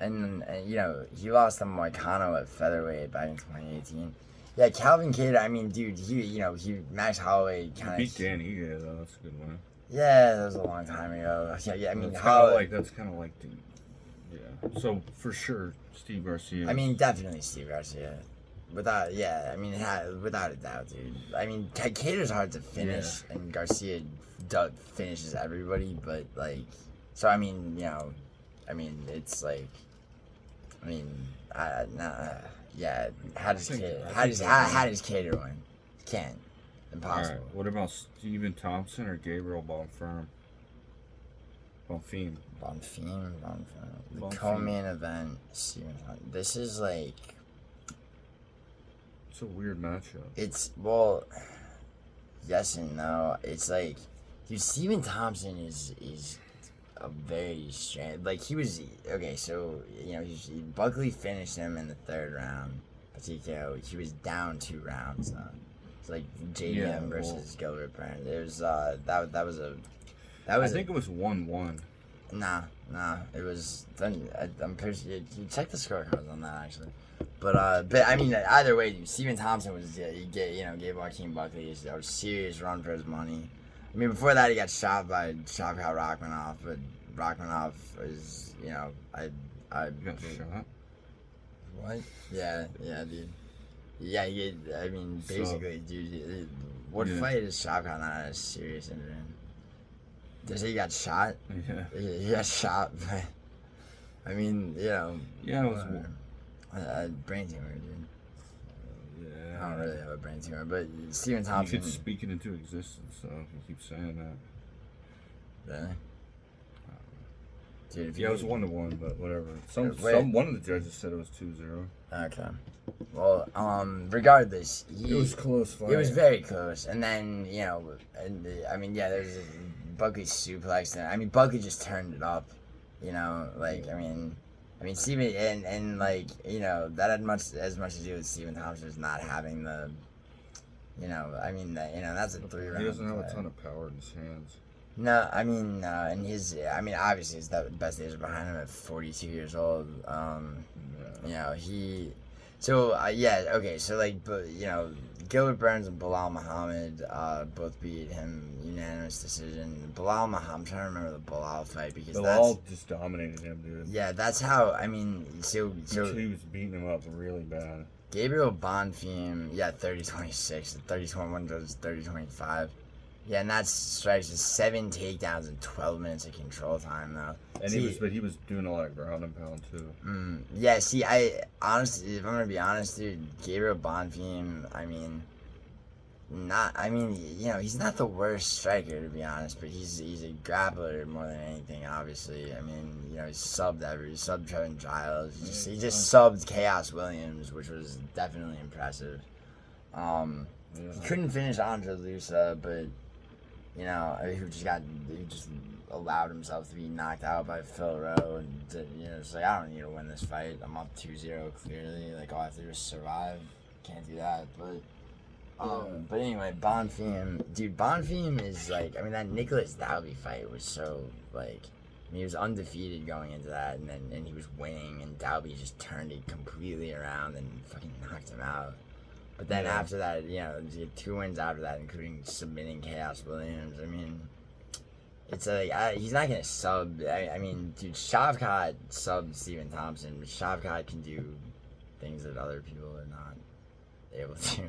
and you know, he lost to Moicano at featherweight back in 2018. Yeah, Calvin Kattar, I mean, dude, he Max Holloway kind of beat Dan Ige, though. That's a good one. Yeah, that was a long time ago. Yeah, I mean, that's kind of like so for sure, Steve Garcia. I mean, definitely Steve Garcia. Without a doubt, dude. I mean, Kattar's hard to finish, and Garcia finishes everybody, but so I mean, you know, it's like, how does Kattar win? Can't. Impossible. All right. What about Stephen Thompson or Gabriel Bonfim? The co-main event, Stephen Thompson. This is like... It's a weird matchup. Yes and no. It's like, dude, Stephen Thompson is a very strange... Like, he was... Okay, so, you know, Buckley finished him in the 3rd round. TKO. He was down 2 rounds, though. It's like JDM versus Gilbert Burns. It was I think it was 1-1. Nah, it was. I'm pretty sure you check the scorecards on that actually. But I mean, either way, dude, Stephen Thompson gave Joaquin Buckley a serious run for his money. I mean, before that he got shot by Shavkat Rakhmonov, but Rakhmonov is, you know, I got shot. What? Yeah, dude. Yeah, I mean, basically, dude, what fight is Shavkat not a serious injury in? Did he got shot? Yeah. He got shot, but, I mean, you know. Yeah, it was a brain tumor, dude. Yeah. I don't really have a brain tumor, but Stephen Thompson. You could speak it into existence, so you keep saying that. Really? Dude, it was 1-1, but whatever. One of the judges said it was 2-0. Okay. Well, regardless, it was close fight. It was very close, and then I mean, there's Buckley suplex. I mean, Buckley just turned it up. You know, I mean, Stephen and that had as much to do with Stephen Thompson just not having the. That's a 3-round. He doesn't have a ton of power in his hands. No, I mean, obviously his best days are behind him at 42 years old. Gilbert Burns and Bilal Muhammad both beat him unanimous decision. I'm trying to remember the Bilal fight because Bilal just dominated him, dude. Yeah, that's how, I mean, so he was beating him up really bad. Gabriel Bonfim, 30-26, 30-21 goes 30-25. Yeah, and that strikes with 7 takedowns and 12 minutes of control time, though. And he was doing a lot of ground and pound too. Honestly, if I'm gonna be honest, dude, Gabriel Bonfim, he's not the worst striker, to be honest, but he's a grappler more than anything. Obviously, I mean, he subbed Trevin Giles. He just subbed Chaos Williams, which was definitely impressive. He couldn't finish Andre Lusa, but who just allowed himself to be knocked out by Phil Rowe, and it's like, I don't need to win this fight. I'm up 2-0 clearly. Like, all I have to do is survive. Can't do that, but anyway, Bonfim is like, that Nicholas Dalby fight was so like, he was undefeated going into that, and he was winning, and Dalby just turned it completely around and fucking knocked him out. But then after that, 2 wins after that, including submitting Chaos Williams. It's like, he's not gonna sub. Dude, Shavkat subbed Stephen Thompson, but Shavkat can do things that other people are not able to.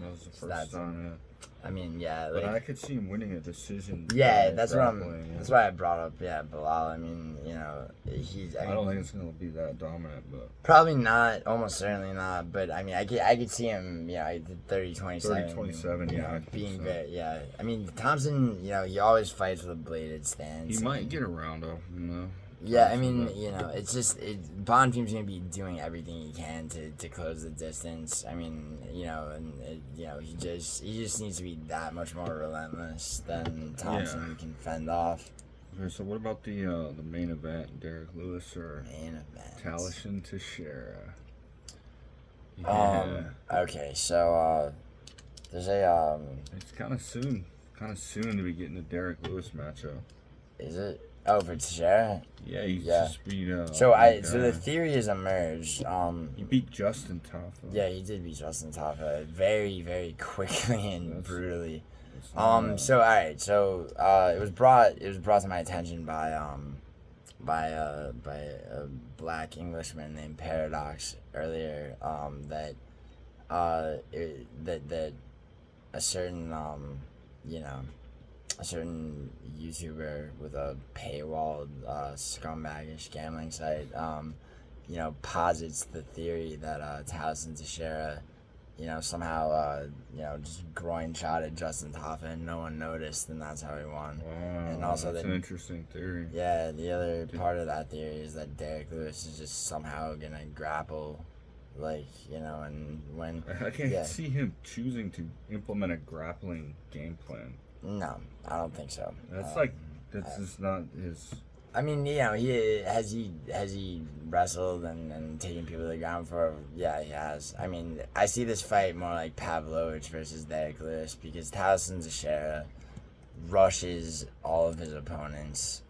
That was the first time. But I could see him winning a decision. Yeah, that's that's why I brought up. Yeah, Bilal. He's. I don't think it's gonna be that dominant, but probably not. Almost certainly not. But I could see him. 30-27. 30-27. Being very. Yeah. Thompson. He always fights with a bladed stance. He might get a round up. Yeah, it's just Bonfim's gonna be doing everything he can to close the distance. He just needs to be that much more relentless than Thompson can fend off. Okay, so what about the main event, Derrick Lewis or Tallison Teixeira? Yeah. Okay, so there's a It's kind of soon to be getting the Derrick Lewis matchup. Is it? Oh, for Teixeira? Yeah, he just beat. So the theory has emerged. He beat Justin Tafa. Yeah, he did beat Justin Tafa very, very quickly and brutally. So alright, so it was brought to my attention by a black Englishman named Paradox earlier. That a certain a certain YouTuber with a paywalled scumbaggish gambling site, posits the theory that Tallison Teixeira, somehow, just groin shot at Justin Tafa and no one noticed, and that's how he won. Wow, and also that's an interesting theory. Yeah, the other part of that theory is that Derrick Lewis is just somehow gonna grapple, and when... I can't see him choosing to implement a grappling game plan. No, I don't think so. That's that's just not his. He wrestled and taken people to the ground for? Yeah, he has. I see this fight more like Pavlovich versus Derrick Lewis, because Tallison Teixeira rushes all of his opponents.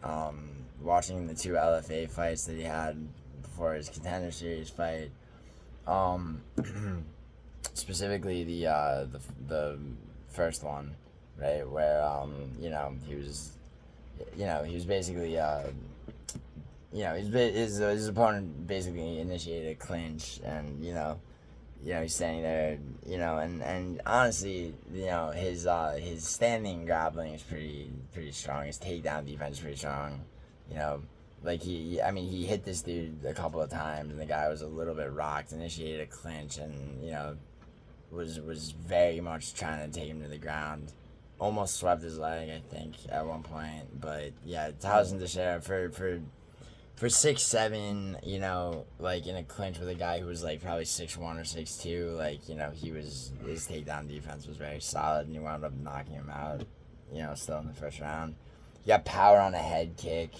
Watching the 2 LFA fights that he had before his Contender Series fight, specifically the first one. Right, where he was basically his opponent basically initiated a clinch, and he's standing there, and honestly, his standing grappling is pretty strong. His takedown defense is pretty strong. He hit this dude a couple of times, and the guy was a little bit rocked, initiated a clinch, and was very much trying to take him to the ground. Almost swept his leg, I think, at one point. But yeah, Tallison Teixeira for 6'7", in a clinch with a guy who was probably 6'1" or 6'2", his takedown defense was very solid, and he wound up knocking him out, still in the first round. He got power on a head kick,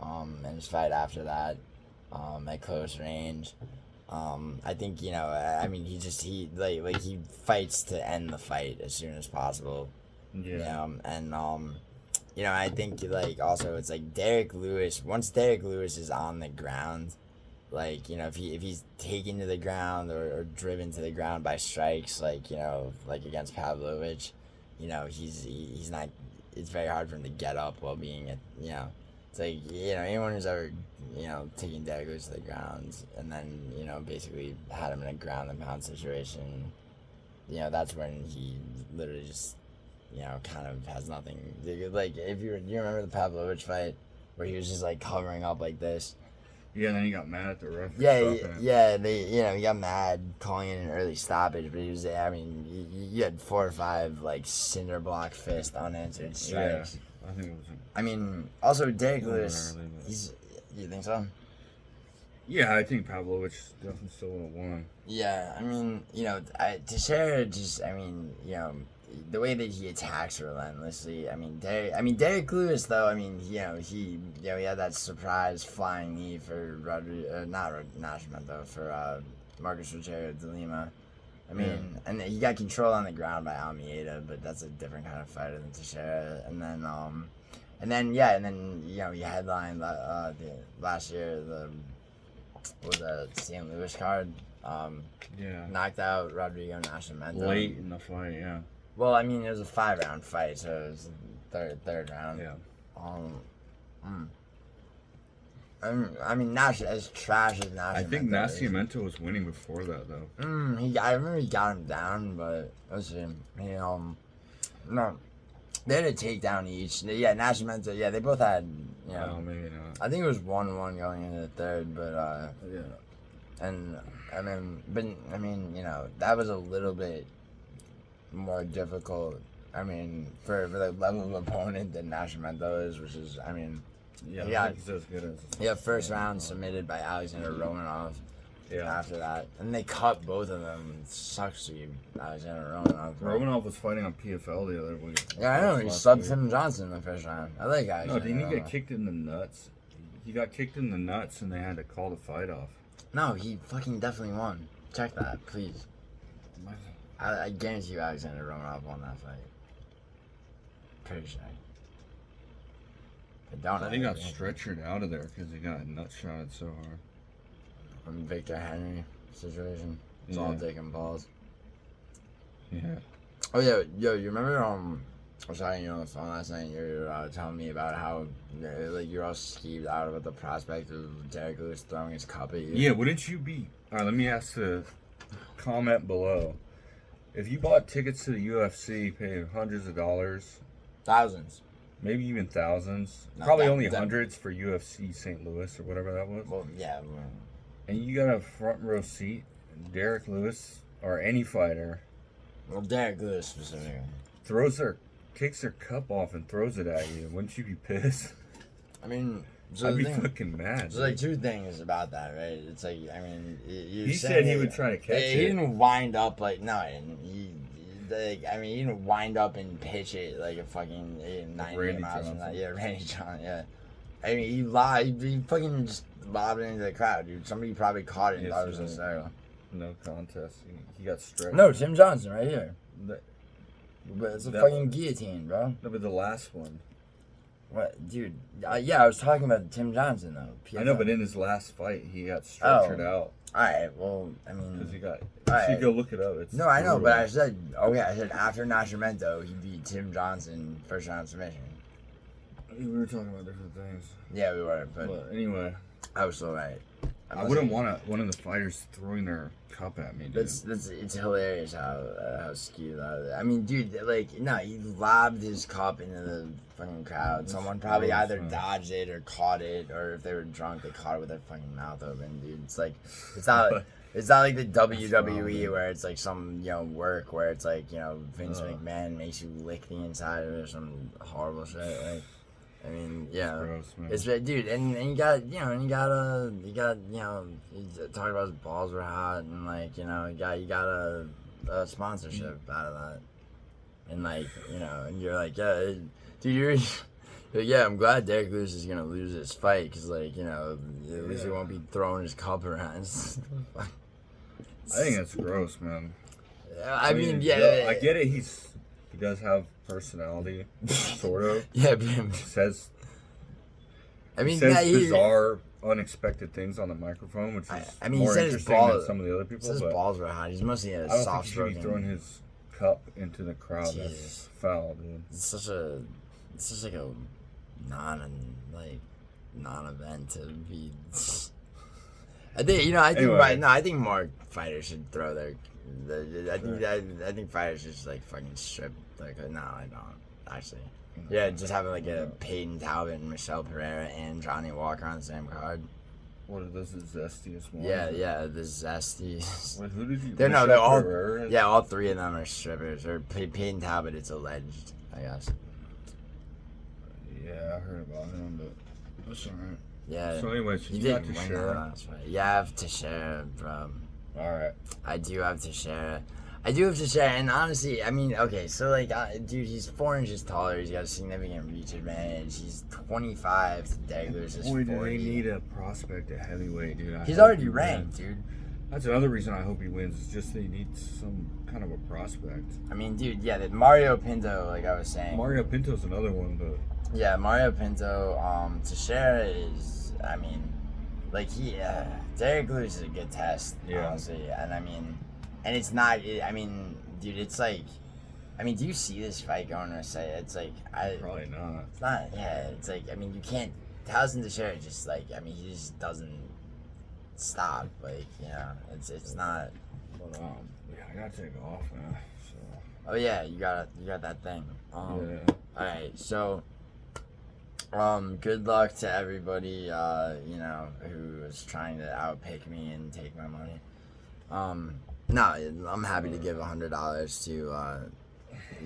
in his fight after that, at close range. I think, he fights to end the fight as soon as possible. Yeah. I think also it's Derrick Lewis. Once Derrick Lewis is on the ground, if he's taken to the ground or driven to the ground by strikes, against Pavlovich, he's not. It's very hard for him to get up while being It's anyone who's ever taken Derrick Lewis to the ground and then basically had him in a ground and pound situation, that's when he literally just. Kind of has nothing. If you remember the Pavlovich fight where he was just covering up like this. Yeah, and then he got mad at the ref. He got mad calling it an early stoppage, but he was. You had 4 or 5 cinder block fist unanswered strikes. Yeah, I think it was. Also Derrick Lewis. You think so? Yeah, I think Pavlovich definitely still would have won. Yeah, Teixeira just, the way that he attacks relentlessly. I mean, Derrick Lewis though. I mean, he had that surprise flying knee for for Marcus Rogerio de Lima. I mean, and he got control on the ground by Almeida, but that's a different kind of fighter than Teixeira. And then he headlined last year the St. Louis card. Knocked out Rodrigo Nascimento late in the fight. Yeah. Well, I mean, it was a 5-round fight, so it was the third round. Yeah. I mean, Nash, as trash as Nascimento. I think Nascimento was winning before that, though. I remember he got him down, but let's see. No, they had a takedown each. Yeah, Nascimento. Yeah, they both had. No, maybe not. I think it was 1-1 going into the third, but yeah. And that was a little bit more difficult. I mean, for the level of opponent that Nascimento is, which is, I mean. Yeah, he's as good as. First round submitted by Alexander Romanov. Yeah. After that, and they cut both of them. It sucks to you, Alexander Romanov. Romanov was fighting on PFL the other week. Yeah, I know. He subbed Tim Johnson in the first round. I like Alexander. No, didn't he get kicked in the nuts? He got kicked in the nuts, and they had to call the fight off. No, he fucking definitely won. Check that, please. I guarantee you, Alexander Romanov won that fight. Pretty sure. I think he got stretchered out of there because he got nut shotted so hard. From Victor Henry situation. It's all taking balls. Yeah. Oh yeah, yo, you remember I was talking to you on the phone last night and you were telling me about how you're all skeeved out about the prospect of Derrick Lewis throwing his cup at you. Yeah, wouldn't you be... Alright, let me ask the comment below. If you bought tickets to the UFC, paying hundreds of dollars... Thousands. Maybe even thousands. Probably only hundreds for UFC St. Louis or whatever that was. Well, yeah. And you got a front row seat, Derrick Lewis, or any fighter. Well, Derrick Lewis specifically. Kicks their cup off and throws it at you. Wouldn't you be pissed? I mean... I'd be fucking mad. There's like two things about that, right? It's like, I mean... He said he would try to catch it. He didn't wind up like... No, he didn't wind up and pitch it like a fucking 90 miles from that. Yeah, Randy Johnson, yeah. I mean, he fucking just lobbed it into the crowd, dude. Somebody probably caught it and thought it was a circle. No contest. He got stretched. No, Tim Johnson right here. But it's a fucking guillotine, bro. No, but the last one. What, dude? Yeah, I was talking about Tim Johnson, though. PFL. I know, but in his last fight, he got stretchered out. Alright, well, I mean... Because he got... You go look it up. No, I know, but I said after Nascimento, he beat Tim Johnson first round submission. We were talking about different things. Yeah, we were, but anyway... I was still right. I wouldn't want one of the fighters throwing their cup at me, dude. It's hilarious how skewed that is. I mean, dude, he lobbed his cup into the fucking crowd. Someone probably either dodged it or caught it, or if they were drunk, they caught it with their fucking mouth open, dude. It's like, it's not like the WWE where it's like some, work where it's like, Vince McMahon makes you lick the inside of it or some horrible shit, like. I mean, yeah, it's gross, dude, and you got, he talked about his balls were hot, and you got a sponsorship out of that, and and you're like, yeah, dude, yeah, I'm glad Derrick Lewis is gonna lose this fight, cause at least he won't be throwing his cup around. I think that's gross, man. I mean, yeah, I get it. He does have personality, sort of. Yeah, says bizarre, unexpected things on the microphone, which is more interesting than some of the other people. His balls are hot. He's mostly a soft stroke. He should be throwing his cup into the crowd. Jesus. That's foul, dude. It's such like a non-event to be. I think more fighters should throw their. I think fighters should just fucking strip. No, I don't actually. Yeah, just having a Peyton Talbot and Michelle Pereira and Johnny Walker on the same card. What are those, the zestiest ones? Yeah, the zesties. Wait, who did you? They're all. Pereira? Yeah, all three of them are strippers. Or Peyton Talbot, it's alleged, I guess. Yeah, I heard about him, but that's alright. Yeah. So anyway, you got Teixeira. Yeah, I have Teixeira, bro. Alright. I do have Teixeira. I do have to say, and honestly, I mean, okay, so like, dude, he's 4 inches taller. He's got a significant reach advantage. He's 25 to Degler's is 40. Boy, do they need a prospect at heavyweight, dude. He's already ranked, dude. That's another reason I hope he wins. Is just they need some kind of a prospect. I mean, dude, yeah, that Mario Pinto, like I was saying. Mario Pinto's another one, but yeah, Mario Pinto. Teixeira is, I mean, like Derrick Lewis is a good test, honestly, and I mean. And it's not. I mean, dude, it's like. I mean, do you see this fight going to say? It's like probably not. It's not. Yeah, it's like. I mean, you can't. Tallison Teixeira just like. I mean, he just doesn't stop. Like, you know, it's not. But yeah, I gotta take off, man. So. Oh yeah, you got that thing. Yeah. All right, so. Good luck to everybody. You know, who is trying to outpick me and take my money. No, I'm happy to give $100 to,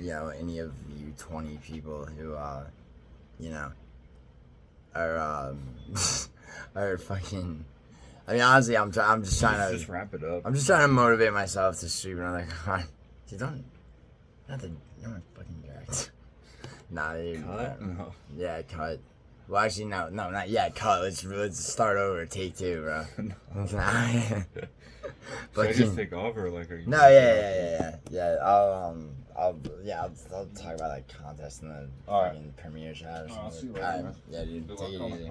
you know, any of you 20 people who, you know, are, are fucking. I mean, honestly, I'm just trying to just wrap it up. I'm just trying to motivate myself to sweep another card. Dude, don't fucking direct. Nah, dude. Cut? No. Yeah, cut. Well, actually, no, not yet. Cut. Let's start over. Take 2, bro. No. Should I just take off or like? Are you no, yeah. I'll talk about that contest in the fucking premiere chat or something. I'll see you later, man. Yeah, dude. Take it easy.